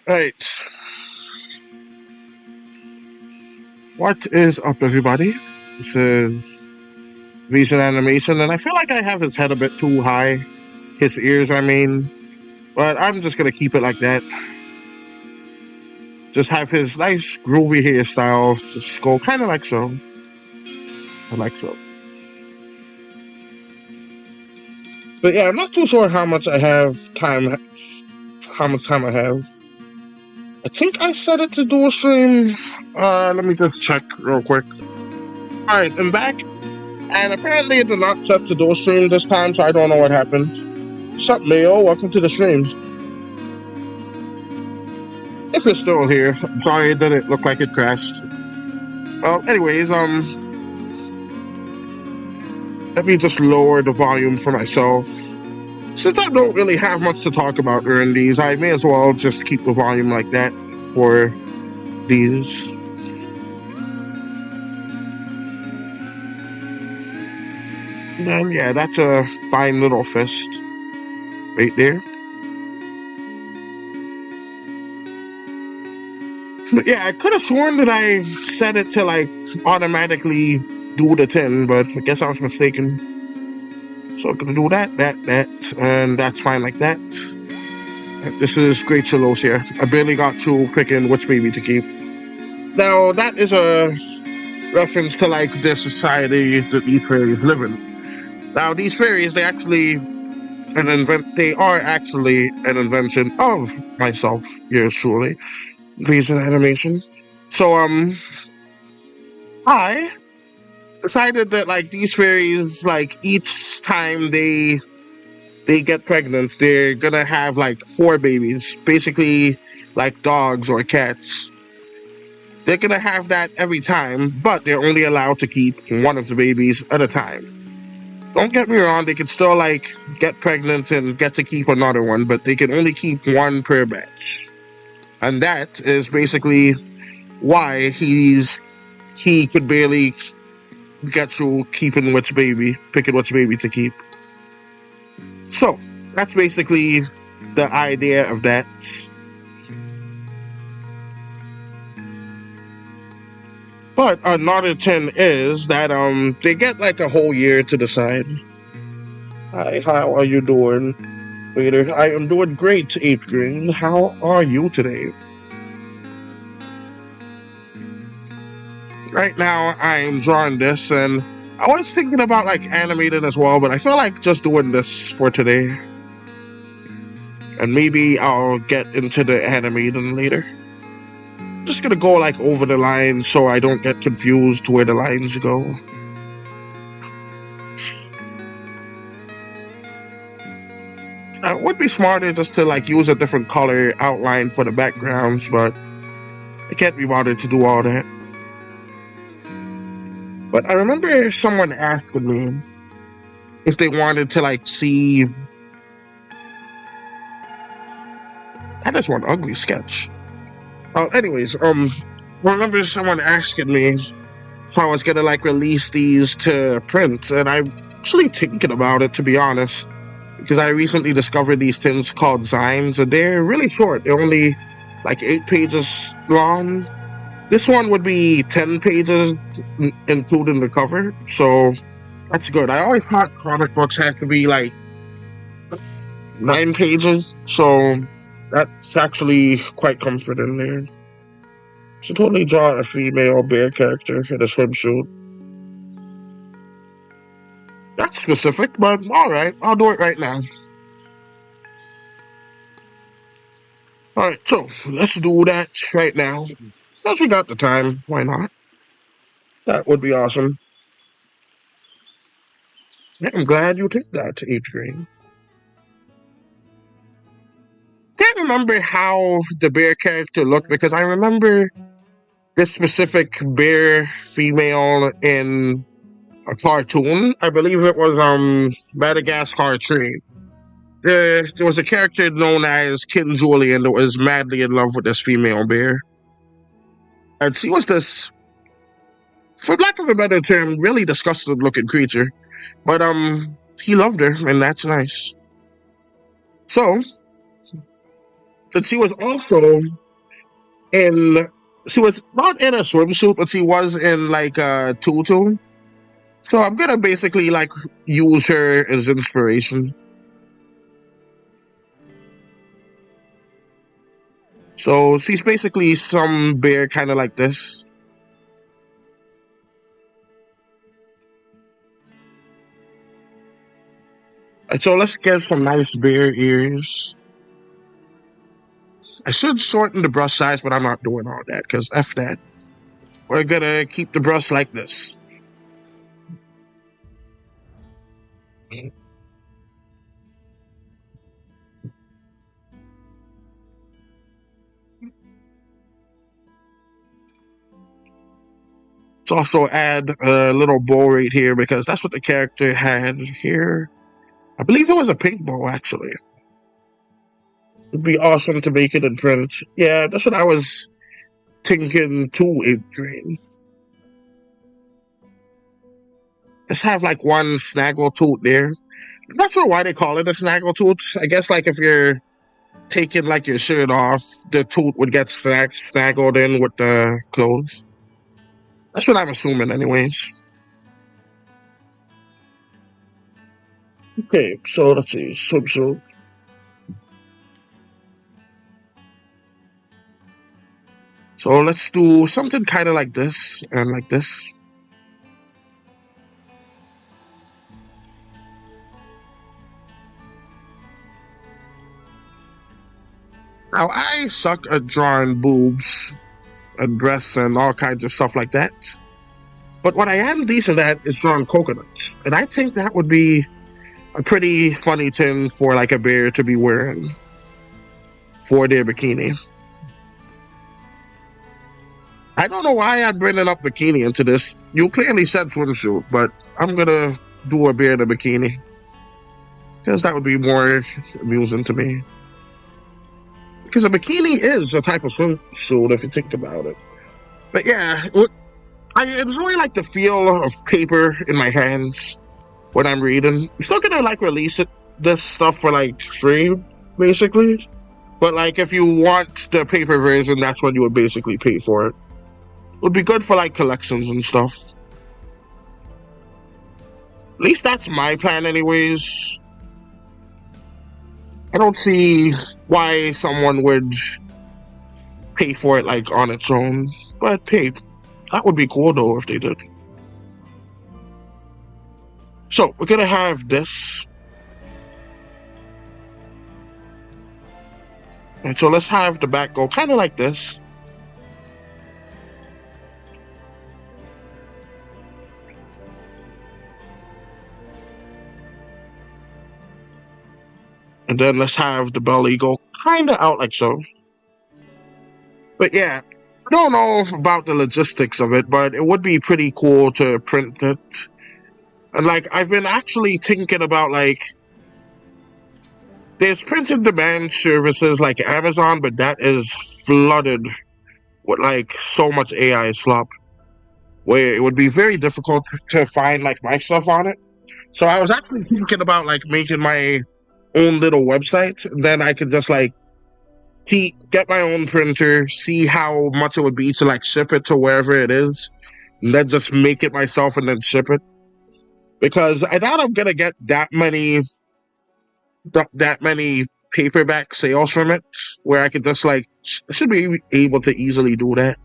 Right. What is up, everybody? This is Vision Animation, and I feel like I have his head a bit too high. His ears, I mean. But I'm just gonna keep it like that. Just have his nice, groovy hairstyle. Just go kind of like so. I like so. But yeah, I'm not too sure how much I have time. How much time I have. I think I set it to do a stream. Let me just check real quick. Alright, I'm back. And apparently it did not set to do a stream this time, so I don't know what happened. What's up, Leo? Welcome to the stream. If you're still here, I'm sorry that it looked like it crashed. Well, anyways, let me just lower the volume for myself. Since I don't really have much to talk about during these, I may as well just keep the volume like that for these. And then, yeah, that's a fine little fist right there. But yeah, I could have sworn that I set it to like automatically do the 10, but I guess I was mistaken. So I'm gonna do that, and that's fine like that. This is Great Shalos here. I barely got through picking which baby to keep. Now, that is a reference to like the society that these fairies live in. Now, these fairies, they are actually an invention of myself, yours truly, Vision Animation. So, I decided that like these fairies, like each time they get pregnant, they're gonna have like 4 babies, basically like dogs or cats. They're gonna have that every time, but they're only allowed to keep one of the babies at a time. Don't get me wrong, they can still like get pregnant and get to keep another one, but they can only keep one per batch. And that is basically why he could barely get through picking which baby to keep. So, that's basically the idea of that. But another 10 is that they get like a whole year to decide. Hi, how are you doing? Later. I am doing great, 8th grade. How are you today? Right now, I'm drawing this, and I was thinking about like animating as well, but I feel like just doing this for today. And maybe I'll get into the animating later. Just gonna go like over the line so I don't get confused where the lines go. It would be smarter just to like use a different color outline for the backgrounds, but I can't be bothered to do all that. But I remember someone asking me if they wanted to like see. That is one ugly sketch. Anyways, I remember someone asking me if I was gonna like release these to print, and I'm actually thinking about it, to be honest, because I recently discovered these things called Zines, and they're really short. They're only like 8 pages long. This one would be 10 pages, including the cover, so that's good. I always thought comic books had to be like 9 pages, so that's actually quite comforting there. Should totally draw a female bear character in a swimsuit. That's specific, but alright, I'll do it right now. Alright, so let's do that right now. Because we got the time, why not? That would be awesome. Yeah, I'm glad you took that, 8th grade. Can't remember how the bear character looked, because I remember this specific bear female in a cartoon. I believe it was Madagascar 3. There was a character known as Kitten Julian that was madly in love with this female bear. And she was this, for lack of a better term, really disgusting looking creature. But he loved her, and that's nice. So, And she was also in, she was not in a swimsuit, but she was in like a tutu. So I'm gonna basically like use her as inspiration. So she's basically some bear kind of like this. So let's get some nice bear ears. I should shorten the brush size, but I'm not doing all that because F that. We're gonna keep the brush like this. Let's also add a little bow right here because that's what the character had here. I believe it was a pink bow, actually. It'd be awesome to make it in print. Yeah, that's what I was thinking too, 8th grade. Let's have like one snaggle tooth there. I'm not sure why they call it a snaggle tooth. I guess like if you're taking like your shirt off, the tooth would get snaggled in with the clothes. That's what I'm assuming anyways. Okay, so let's see, swimsuit. So let's do something kind of like this and like this. Now, I suck at drawing boobs and breasts and all kinds of stuff like that. But what I am decent at is drawing coconuts. And I think that would be a pretty funny thing for like a bear to be wearing for their bikini. I don't know why I'm bringing up bikini into this. You clearly said swimsuit, but I'm gonna do a bear in a bikini. Because that would be more amusing to me. Because a bikini is a type of swimsuit if you think about it. But yeah, I enjoy like the feel of paper in my hands when I'm reading. I'm still gonna like release this stuff for like free, basically. But like if you want the paper version, that's when you would basically pay for it. It would be good for like collections and stuff. At least that's my plan anyways. I don't see why someone would pay for it like on its own. But hey, that would be cool though if they did. So we're gonna have this. And so let's have the back go kind of like this. And then let's have the belly go kind of out like so. But yeah, I don't know about the logistics of it, but it would be pretty cool to print it. And like, I've been actually thinking about like, there's printed demand services like Amazon, but that is flooded with like so much AI slop, where it would be very difficult to find like my stuff on it. So I was actually thinking about like making my own little website, and then I could just like get my own printer, see how much it would be to like ship it to wherever it is, and then just make it myself and then ship it. Because I doubt I'm gonna get that many paperback sales from it, where I could just like I should be able to easily do that.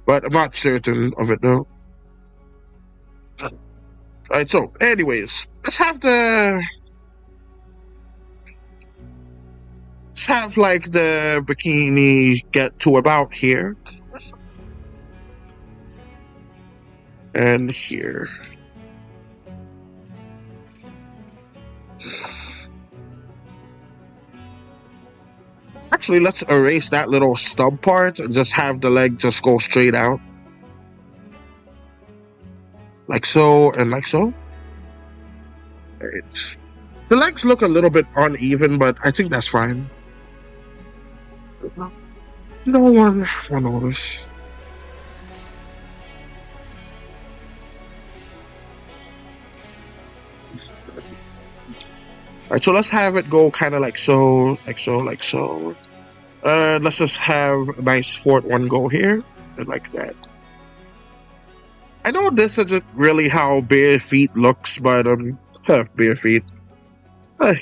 But I'm not certain of it though. Alright, so anyways, let's have like the bikini get to about here. And here. Actually, let's erase that little stub part and just have the leg just go straight out. Like so and like so. Right. The legs look a little bit uneven, but I think that's fine. No one will notice. Alright, so let's have it go kind of like so, like so, like so. Let's just have a nice fort one go here. I like that. I know this isn't really how bare feet looks, but bare feet.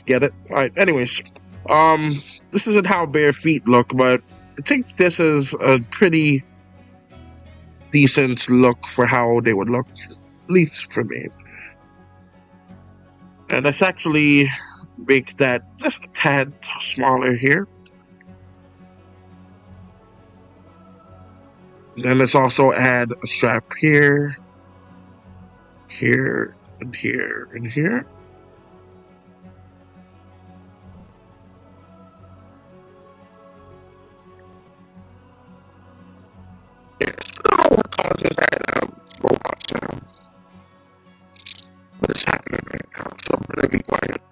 Get it? Alright, anyways. Um, this isn't how bare feet look, but I think this is a pretty decent look for how they would look, at least for me. And let's actually make that just a tad smaller here. Then let's also add a strap here, here, and here, and here. Yes, I don't know what causes that robot sound. But it's happening right now, so I'm gonna be quiet.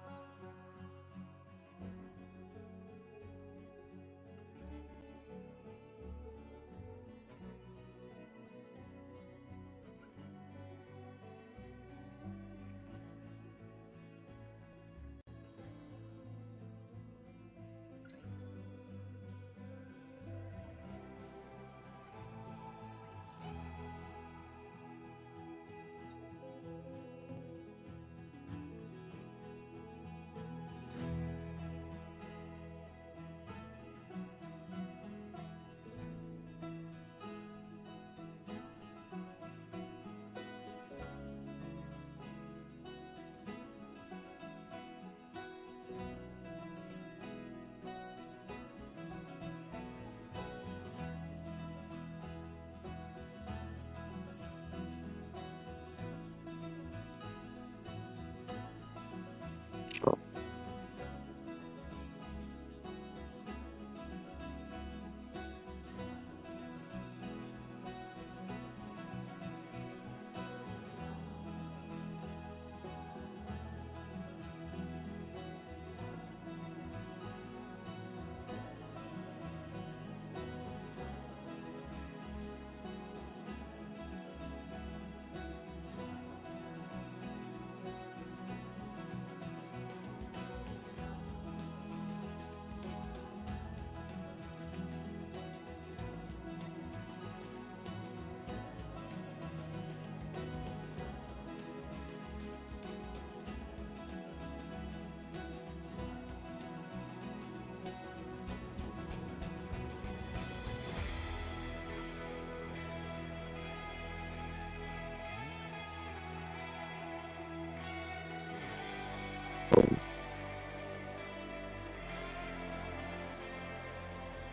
So,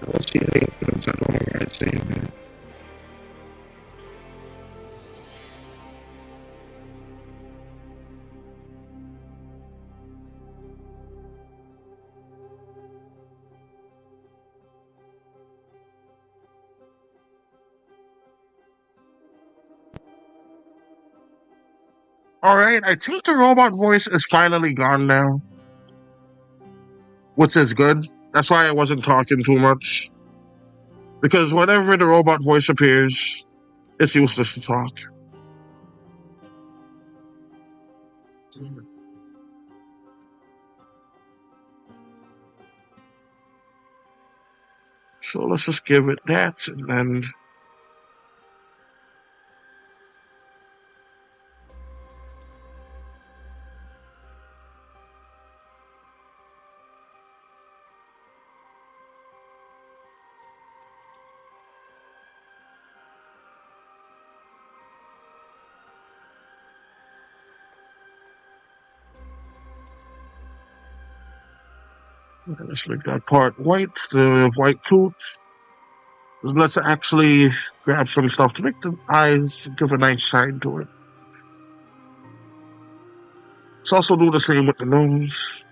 let's see the influence. I don't know why it's saying that. Alright, I think the robot voice is finally gone now, which is good. That's why I wasn't talking too much. Because whenever the robot voice appears, it's useless to talk. So let's just give it that, and then let's make that part white, the white tooth. Let's actually grab some stuff to make the eyes give a nice shine to it. Let's also do the same with the nose.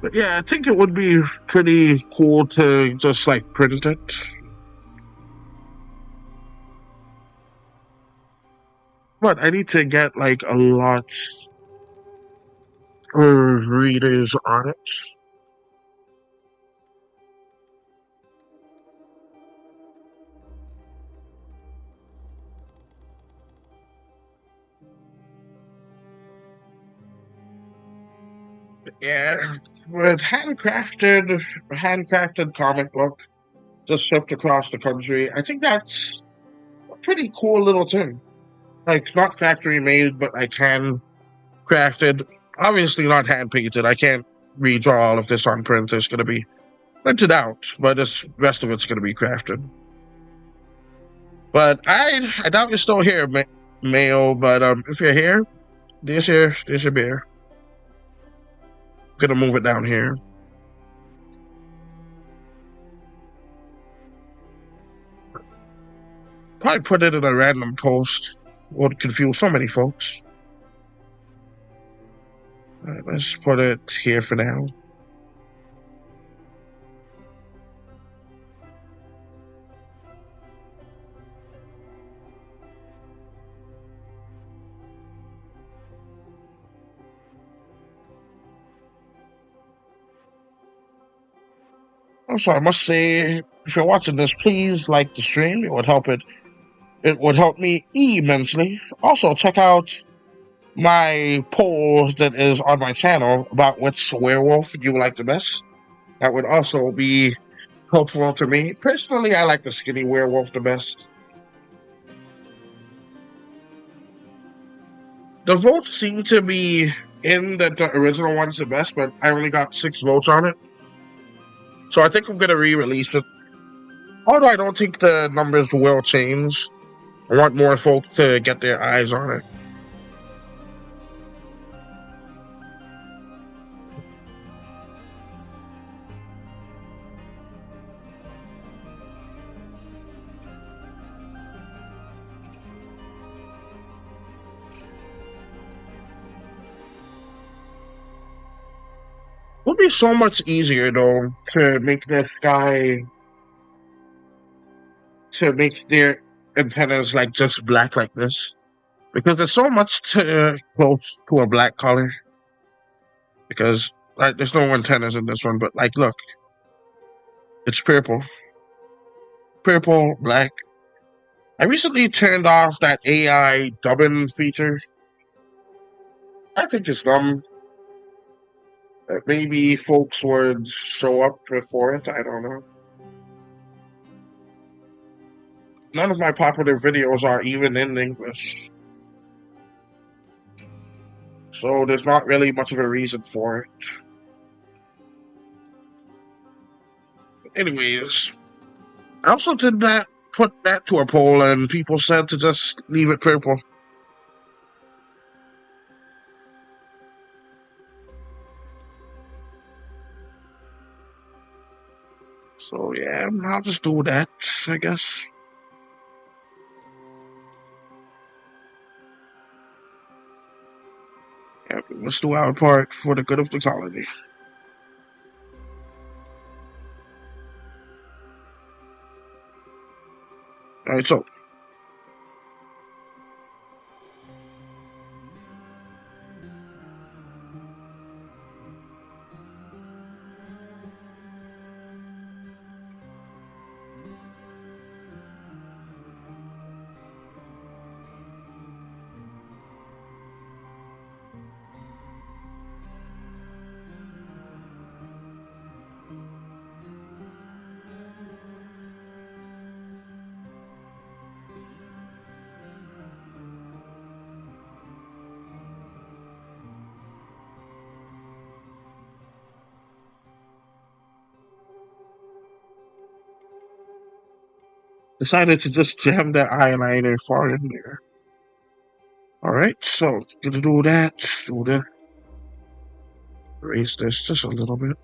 But yeah, I think it would be pretty cool to just like print it. But I need to get like a lot readers on it. Yeah, with handcrafted comic book just shipped across the country. I think that's a pretty cool little thing. Like not factory made, but like handcrafted. Obviously not hand painted. I can't redraw all of this on print. It's gonna be printed out, but this rest of it's gonna be crafted. But I doubt you're still here, Mayo. But if you're here, there's your beer. Gonna move it down here. Probably put it in a random post. Would confuse so many folks. Right, let's put it here for now. Also, I must say, if you're watching this, please like the stream. It would help me immensely. Also, check out my poll that is on my channel about which werewolf you like the best. That would also be helpful to me. Personally, I like the skinny werewolf the best. The votes seem to be in that the original one's the best, but I only got 6 votes on it. So I think I'm going to re-release it. Although I don't think the numbers will change. I want more folks to get their eyes on it. It would be so much easier, though, to make this guy, to make their antennas like just black like this. Because there's so much close to a black color. Because like, there's no antennas in this one, but like, look, it's purple. Purple, black. I recently turned off that AI dubbing feature. I think it's dumb. Maybe folks would show up for it. I don't know. None of my popular videos are even in English. So there's not really much of a reason for it. Anyways, I also did not put that to a poll, and people said to just leave it purple. So yeah, I'll just do that, I guess. Yeah, let's do our part for the good of the colony. Alright, so decided to just jam that eyeliner far in there. Alright, so gonna do that. Do the erase this just a little bit.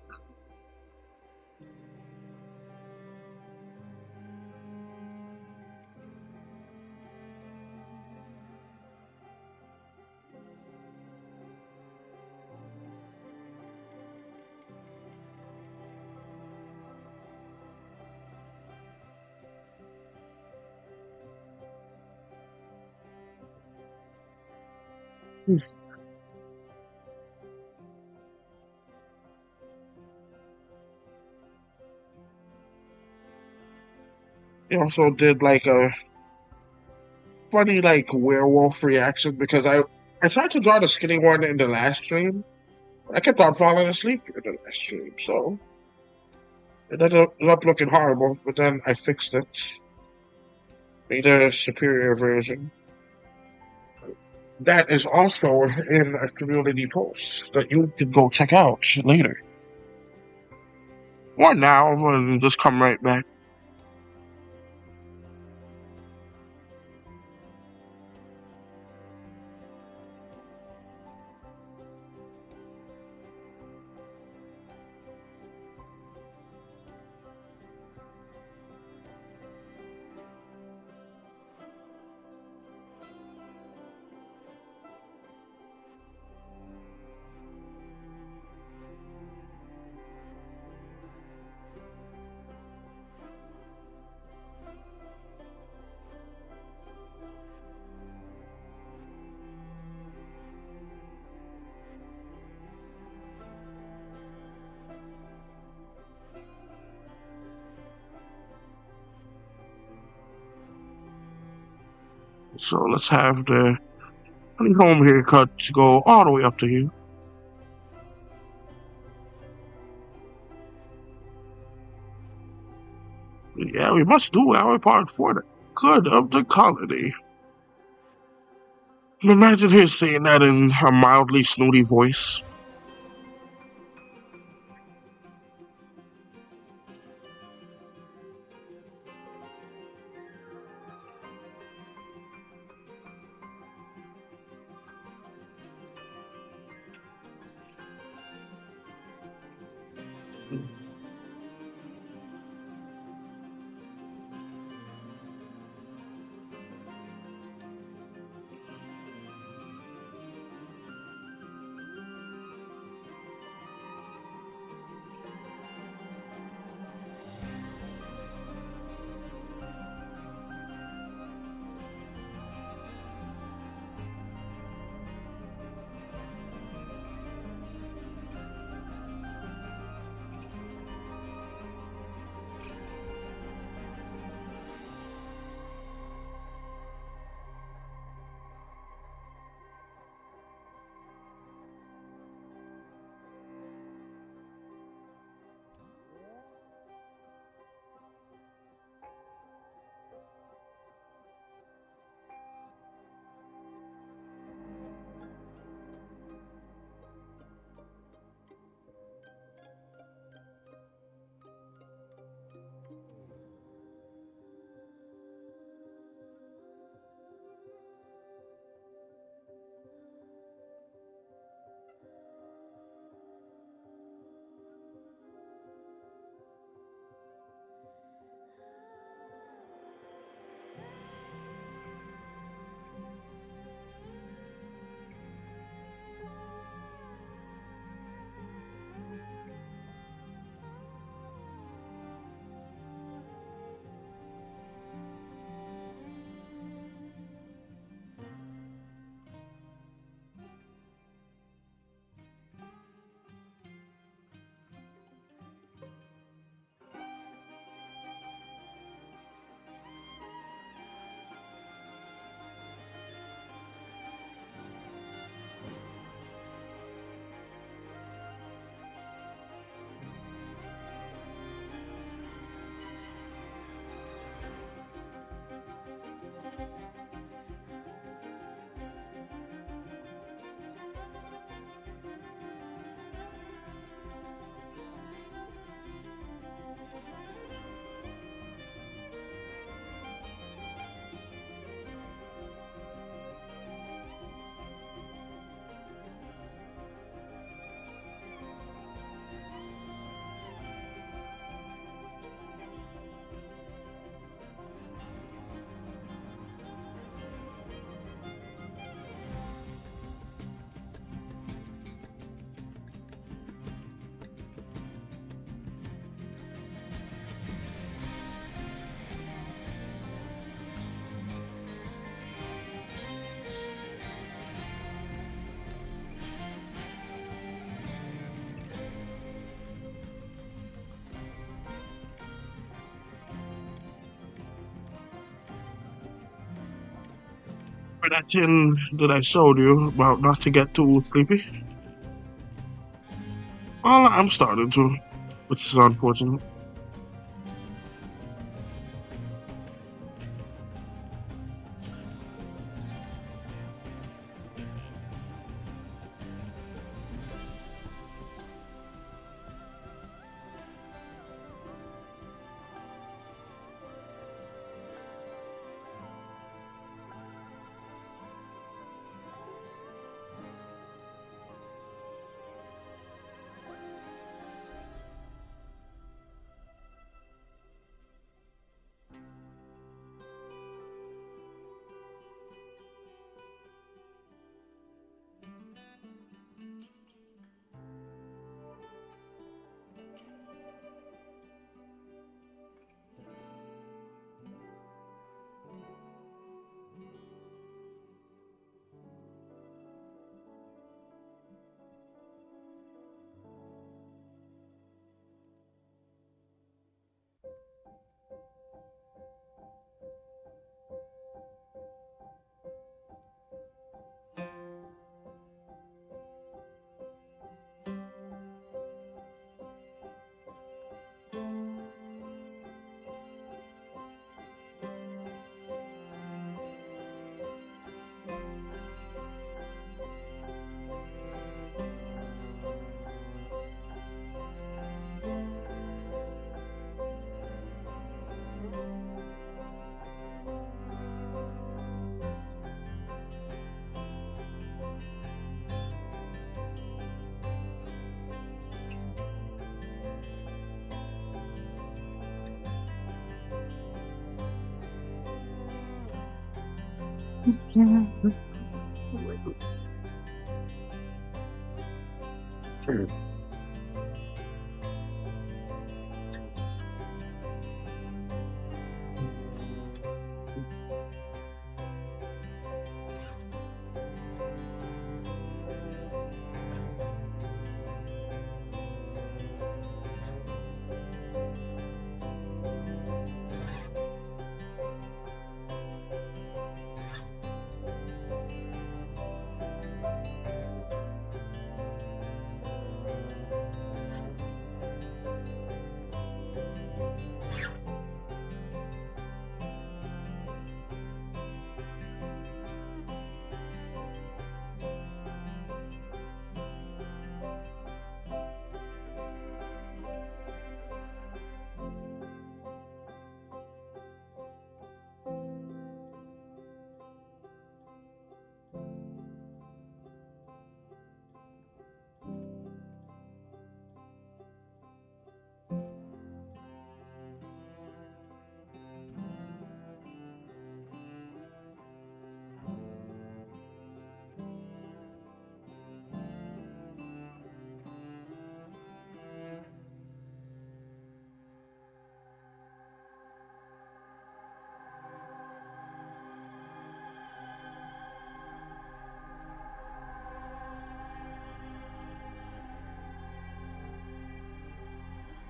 He also did like a funny like werewolf reaction because I tried to draw the skinny one in the last stream. I kept on falling asleep in the last stream, so it ended up looking horrible. But then I fixed it, made a superior version. That is also in a community post that you can go check out later. Or now, and just come right back. So let's have the home haircut go all the way up to here. Yeah, we must do our part for the good of the colony. Imagine him saying that in a mildly snooty voice. For that thing that I showed you about not to get too sleepy. Well, I'm starting to, which is unfortunate.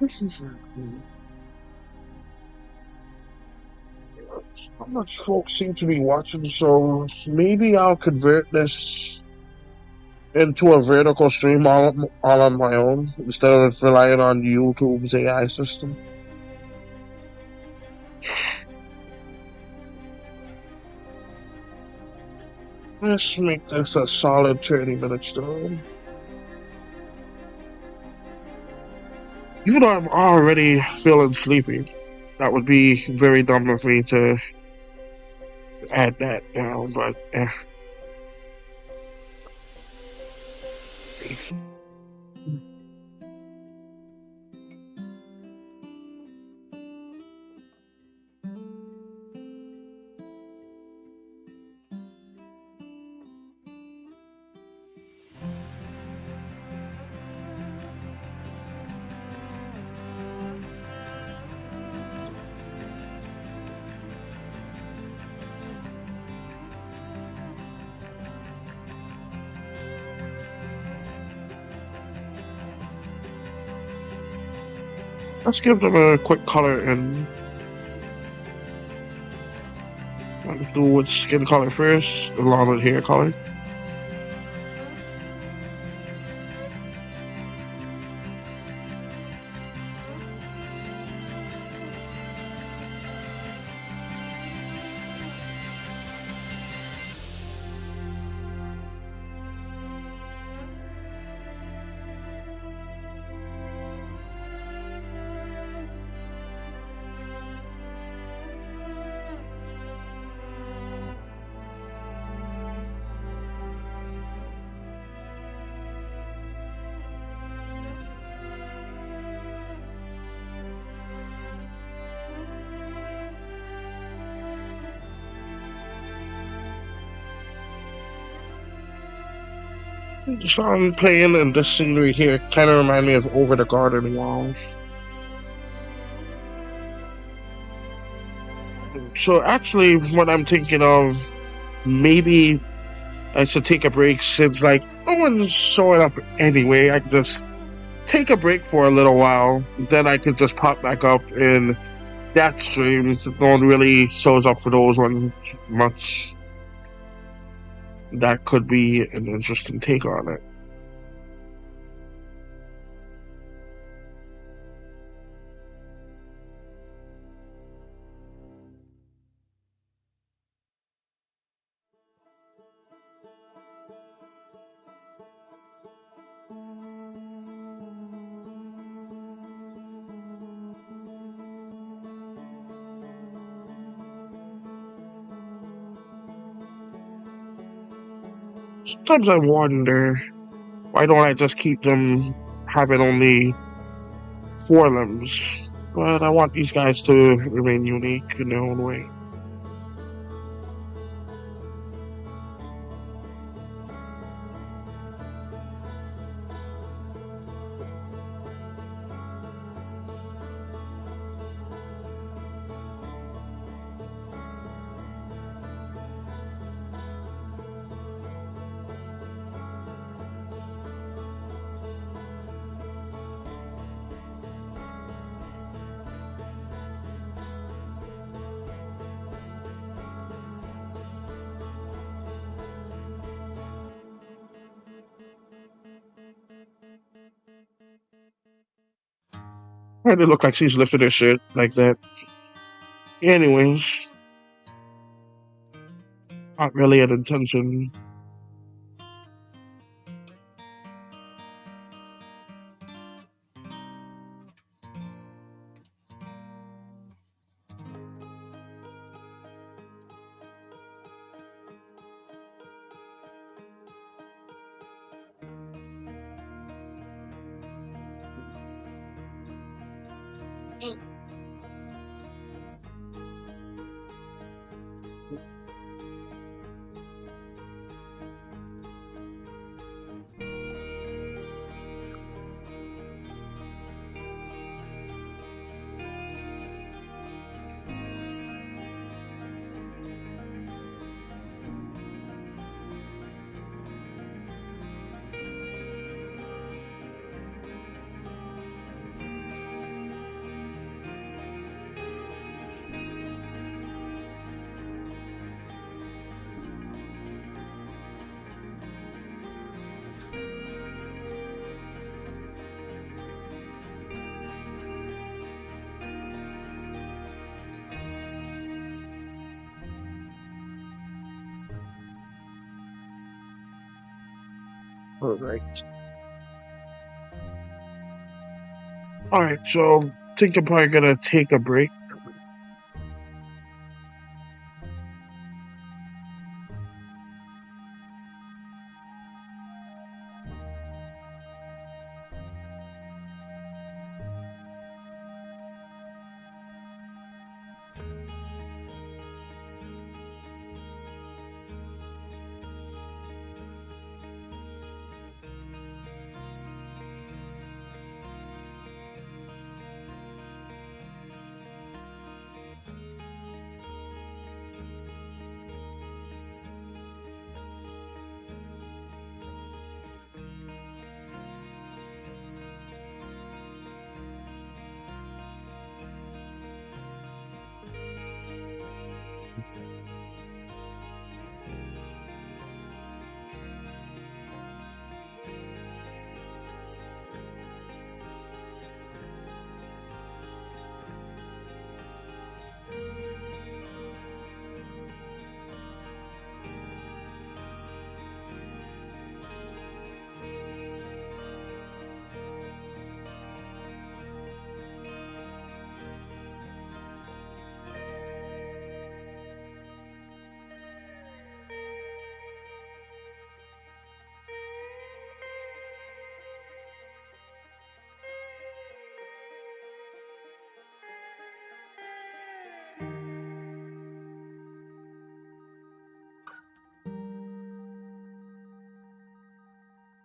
This is how much folks seem to be watching, so maybe I'll convert this into a vertical stream all on my own instead of relying on YouTube's AI system. Let's make this a solid 30 minutes though. Even though I'm already feeling sleepy, that would be very dumb of me to add that down, but let's give them a quick color and Let's do with skin color first, along with hair color. Just on playing, and this scenery here kind of remind me of Over the Garden Wall. So actually, what I'm thinking of, maybe I should take a break since like no one's showing up anyway. I could just take a break for a little while, then I could just pop back up in that stream. No one really shows up for those ones much. That could be an interesting take on it. Sometimes I wonder, why don't I just keep them having only 4 limbs? But I want these guys to remain unique in their own way. And it look like she's lifted her shirt like that. Anyways, not really an intention. Alright. Alright, so I think I'm probably gonna take a break.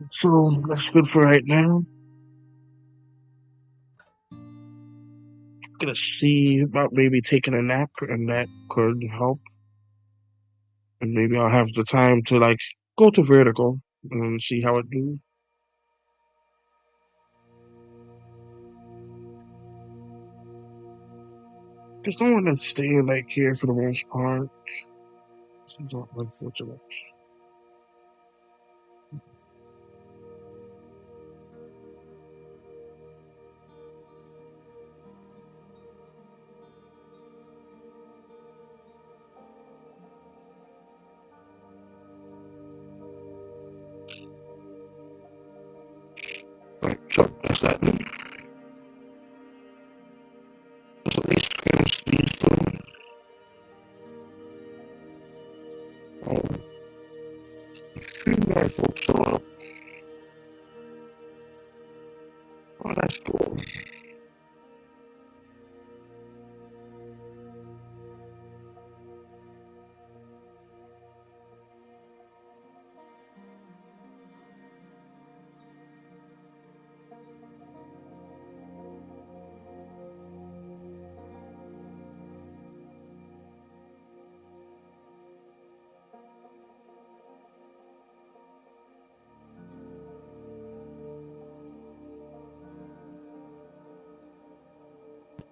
So that's good for right now. Gonna see about maybe taking a nap, and that could help. And maybe I'll have the time to like go to vertical and see how it do. There's no one that's staying like here for the most part. This is unfortunate. Right, so that's that. Let's at least finish these two. Few more folks show up. Oh, that's cool.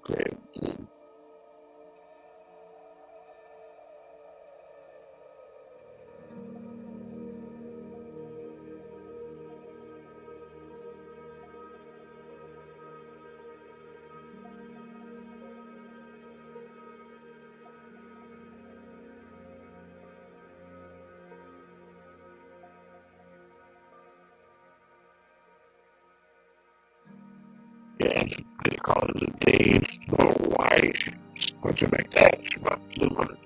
Great. Yeah, I'm gonna call it a day. I don't know why. Something like that. About 200